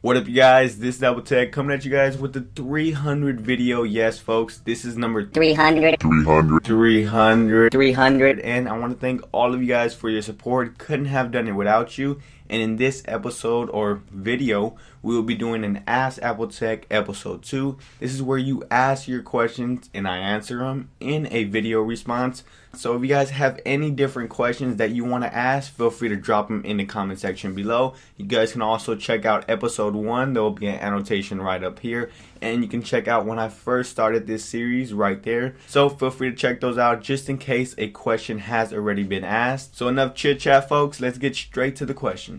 What up, you guys? This is AppleTech coming at you guys with the 300 video. Yes, folks, this is number 300, and I want to thank all of you guys for your support. Couldn't have done it without you. And in this episode or video, we will be doing an Ask AppleTech episode 2. This is where you ask your questions and I answer them in a video response. So if you guys have any different questions that you want to ask, feel free to drop them in the comment section below. You guys can also check out episode 1. There will be an annotation right up here. And you can check out when I first started this series right there. So feel free to check those out just in case a question has already been asked. So enough chit chat, folks. Let's get straight to the questions.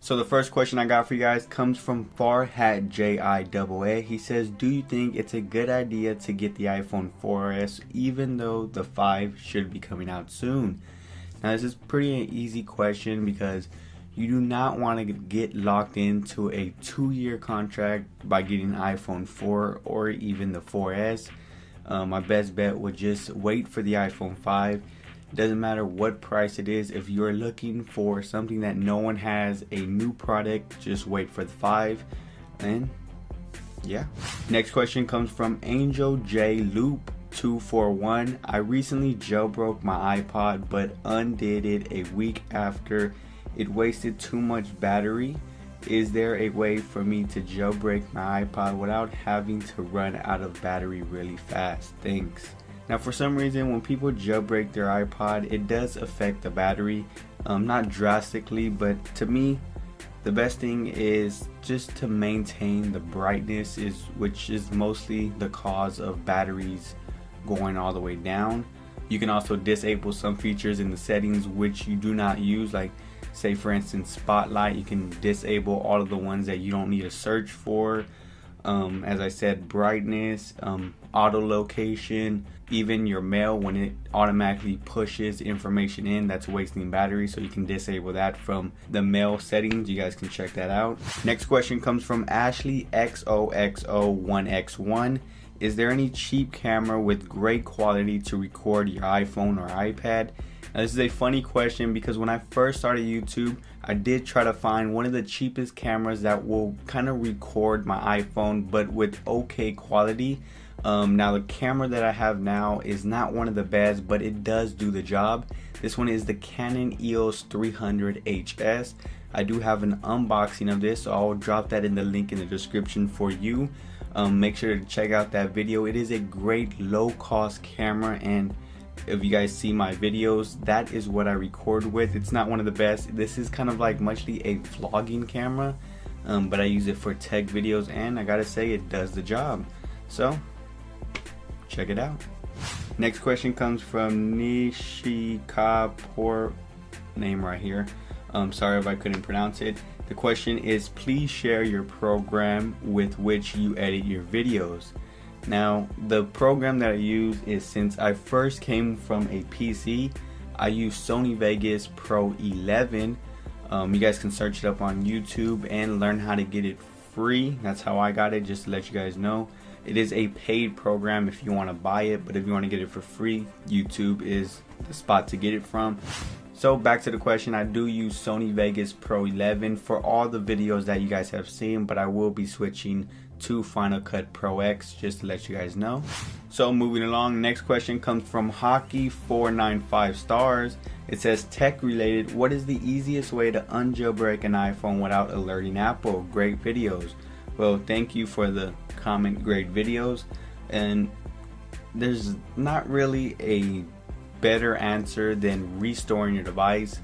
So the first question I got for you guys comes from Farhat JIAA. He says, do you think it's a good idea to get the iPhone 4S even though the 5 should be coming out soon? Now this is pretty an easy question because you do not want to get locked into a 2-year contract by getting an iPhone 4 or even the 4S. My best bet would just wait for the iPhone 5. Doesn't matter what price it is. If you're looking for something that no one has, a new product, just wait for the 5. And yeah. Next question comes from Angel J Loop 241. I recently jailbroke my iPod but undid it a week after it wasted too much battery. Is there a way for me to jailbreak my iPod without having to run out of battery really fast? Thanks. Now for some reason when people jailbreak their iPod, it does affect the battery, not drastically, but to me the best thing is just to maintain the brightness, which is mostly the cause of batteries going all the way down. You can also disable some features in the settings which you do not use, like say for instance Spotlight. You can disable all of the ones that you don't need to search for. As I said, brightness, auto location, even your mail when it automatically pushes information in that's wasting battery, so you can disable that from the mail settings. You guys can check that out. Next question comes from Ashley XOXO1X1. Is there any cheap camera with great quality to record your iPhone or iPad? Now, this is a funny question because when I first started YouTube, I did try to find one of the cheapest cameras that will kind of record my iPhone but with okay quality. Now the camera that I have now is not one of the best, but it does do the job. This one is the Canon EOS 300 HS. I do have an unboxing of this, so I'll drop that in the link in the description for you. Make sure to check out that video. It is a great low cost camera, and if you guys see my videos, that is what I record with. It's not one of the best. This is kind of like muchly a vlogging camera, but I use it for tech videos, and I gotta say it does the job. So check it out. Next question comes from Nishikapur, name right here. Sorry if I couldn't pronounce it. The question is, please share your program with which you edit your videos. Now the program that I use is, since I first came from a PC, I use Sony Vegas Pro 11. You guys can search it up on YouTube and learn how to get it free. That's how I got it, just to let you guys know. It is a paid program if you want to buy it, but if you want to get it for free, YouTube is the spot to get it from. So back to the question, I do use Sony Vegas Pro 11 for all the videos that you guys have seen, but I will be switching to Final Cut Pro X, just to let you guys know. So moving along, next question comes from Hockey 495 stars. It says, tech related, what is the easiest way to unjailbreak an iPhone without alerting Apple? Great videos. Well, thank you for the comment, great videos. And there's not really a better answer than restoring your device.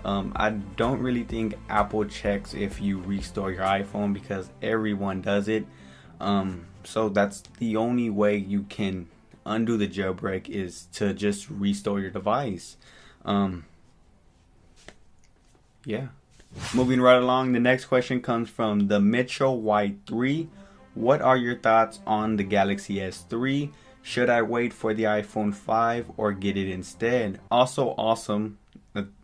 I don't really think Apple checks if you restore your iPhone because everyone does it. So that's the only way you can undo the jailbreak, is to just restore your device. Yeah. Moving right along, the next question comes from the Mitchell Y3. What are your thoughts on the Galaxy S3? Should I wait for the iPhone 5 or get it instead? Also awesome.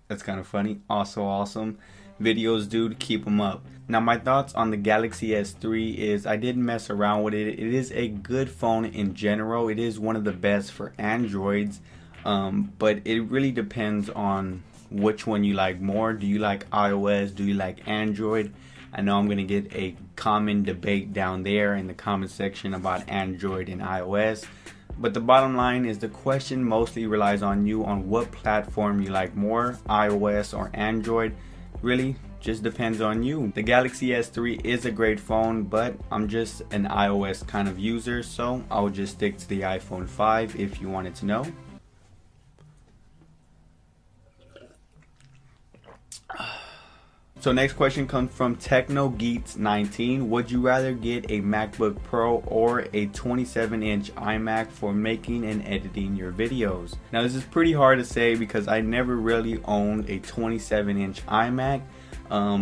That's kind of funny. Also awesome videos, dude. Keep them up. Now my thoughts on the Galaxy S3 is, I didn't mess around with it. It is a good phone in general. It is one of the best for Androids. but it really depends on which one you like more. Do you like iOS? Do you like Android? I know I'm going to get a common debate down there in the comment section about Android and iOS. But the bottom line is the question mostly relies on you on what platform you like more, iOS or Android. Really just depends on you. The Galaxy S3 is a great phone, but I'm just an iOS kind of user, so I'll just stick to the iPhone 5 if you wanted to know. So next question comes from TechnoGeeks19. Would you rather get a MacBook Pro or a 27-inch iMac for making and editing your videos? Now this is pretty hard to say because I never really owned a 27-inch iMac,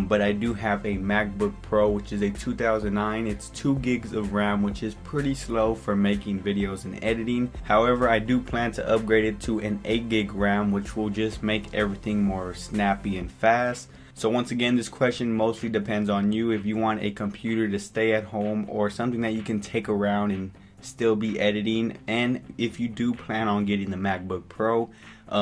but I do have a MacBook Pro, which is a 2009. It's 2 gigs of RAM, which is pretty slow for making videos and editing. However, I do plan to upgrade it to an 8 gig RAM, which will just make everything more snappy and fast. So once again, this question mostly depends on you. If you want a computer to stay at home or something that you can take around and still be editing, and if you do plan on getting the MacBook Pro,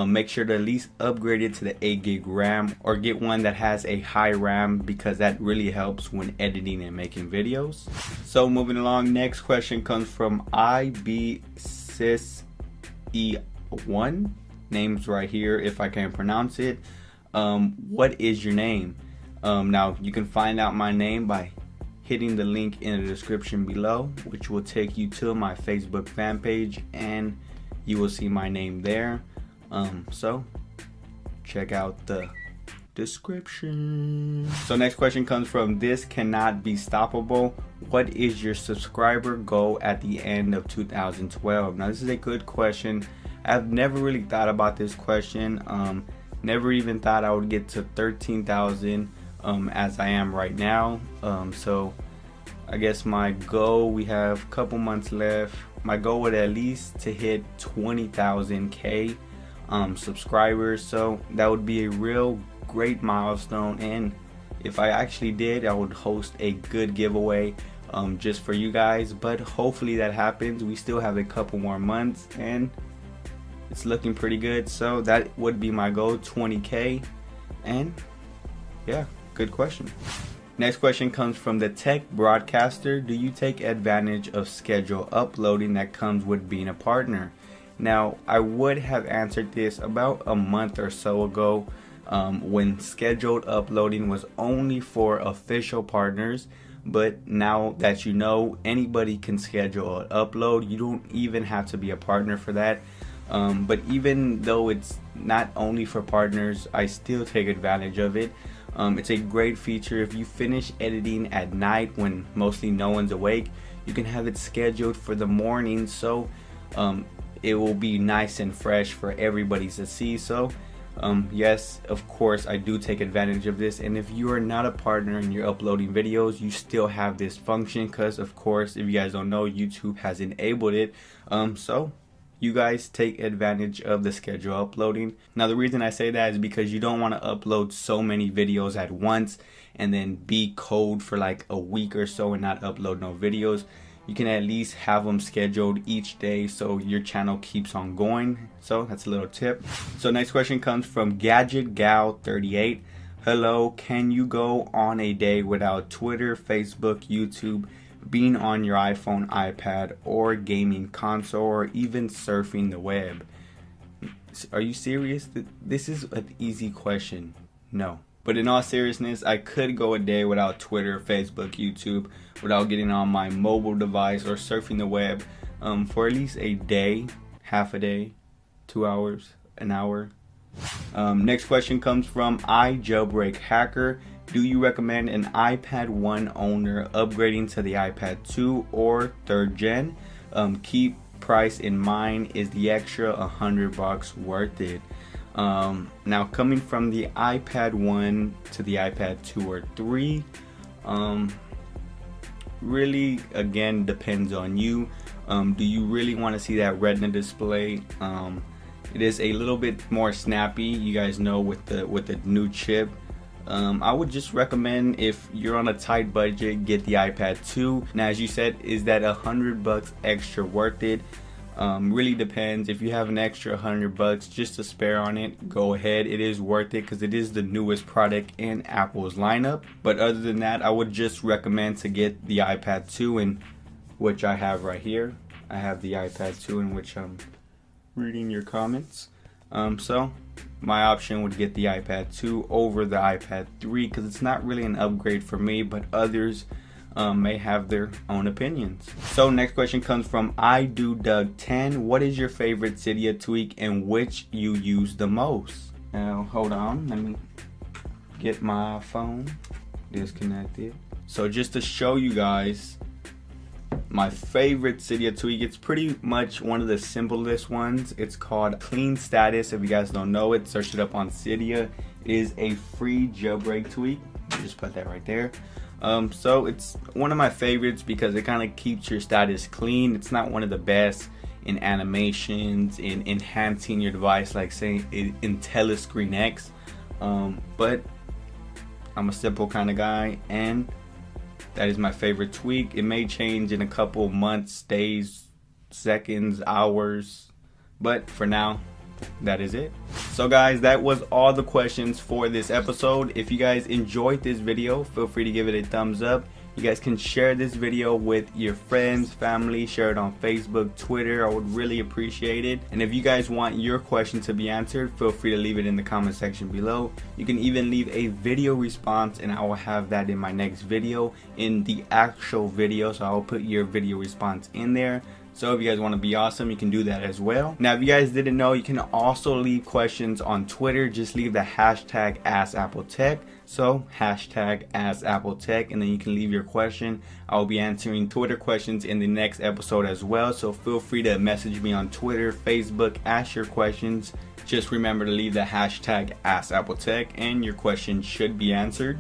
make sure to at least upgrade it to the 8 gig RAM or get one that has a high RAM, because that really helps when editing and making videos. So moving along, next question comes from IBSysE1. Name's right here if I can pronounce it. What is your name? Now you can find out my name by hitting the link in the description below, which will take you to my Facebook fan page, and you will see my name there. So check out the description. So next question comes from This Cannot Be Stoppable. What is your subscriber goal at the end of 2012? Now this is a good question. I've never really thought about this question. Never even thought I would get to 13,000 as I am right now. So I guess my goal, we have a couple months left. My goal would at least to hit 20,000 subscribers. So that would be a real great milestone. And if I actually did, I would host a good giveaway just for you guys. But hopefully that happens. We still have a couple more months and it's looking pretty good. So that would be my goal, 20K. And yeah, good question. Next question comes from the Tech Broadcaster. Do you take advantage of schedule uploading that comes with being a partner? Now I would have answered this about a month or so ago, when scheduled uploading was only for official partners. But now that you know, anybody can schedule an upload. You don't even have to be a partner for that. But even though it's not only for partners, I still take advantage of it. It's a great feature. If you finish editing at night when mostly no one's awake, you can have it scheduled for the morning, so it will be nice and fresh for everybody to see. So yes, of course I do take advantage of this. And if you are not a partner and you're uploading videos, you still have this function, because of course, if you guys don't know, YouTube has enabled it. So you guys take advantage of the schedule uploading. Now the reason I say that is because you don't want to upload so many videos at once and then be cold for like a week or so and not upload no videos. You can at least have them scheduled each day so your channel keeps on going. So that's a little tip. So next question comes from GadgetGal38. Hello, can you go on a day without Twitter, Facebook, YouTube, being on your iPhone, iPad, or gaming console, or even surfing the web? Are you serious? This is an easy question. No. But in all seriousness, I could go a day without Twitter, Facebook, YouTube, without getting on my mobile device or surfing the web for at least a day, half a day, 2 hours, an hour. Next question comes from iJailbreakHacker. Do you recommend an iPad 1 owner upgrading to the iPad 2 or 3rd gen? Keep price in mind. Is the extra $100 worth it? Now coming from the iPad 1 to the iPad 2 or 3, really again depends on you. Do you really want to see that Retina display? It is a little bit more snappy, you guys know, with the new chip. I would just recommend, if you're on a tight budget, get the iPad 2. Now as you said, is that $100 extra worth it? Really depends. If you have an extra $100 just to spare on it, go ahead. It is worth it because it is the newest product in Apple's lineup. But other than that, I would just recommend to get the iPad 2, in which I have right here. I have the iPad 2 in which I'm reading your comments. So my option would get the iPad 2 over the iPad 3 because it's not really an upgrade for me, but others may have their own opinions. So next question comes from I Do Doug 10. What is your favorite Cydia tweak and which you use the most? Now hold on, let me get my phone disconnected. So just to show you guys my favorite Cydia tweak, it's pretty much one of the simplest ones. It's called Clean Status. If you guys don't know it, search it up on Cydia. It is a free jailbreak tweak. Just put that right there. So it's one of my favorites because it kind of keeps your status clean. It's not one of the best in animations, in enhancing your device, like saying in Telescreen X. But I'm a simple kind of guy, and that is my favorite tweak. It may change in a couple months, days, seconds, hours, but for now, that is it. So guys, that was all the questions for this episode. If you guys enjoyed this video, feel free to give it a thumbs up. You guys can share this video with your friends, family, share it on Facebook, Twitter. I would really appreciate it. And if you guys want your question to be answered, feel free to leave it in the comment section below. You can even leave a video response and I will have that in my next video, in the actual video. So I'll put your video response in there. So if you guys want to be awesome, you can do that as well. Now, if you guys didn't know, you can also leave questions on Twitter. Just leave the hashtag AskAppleTech. So hashtag AskAppleTech, and then you can leave your question. I'll be answering Twitter questions in the next episode as well. So feel free to message me on Twitter, Facebook, ask your questions. Just remember to leave the hashtag AskAppleTech and your question should be answered.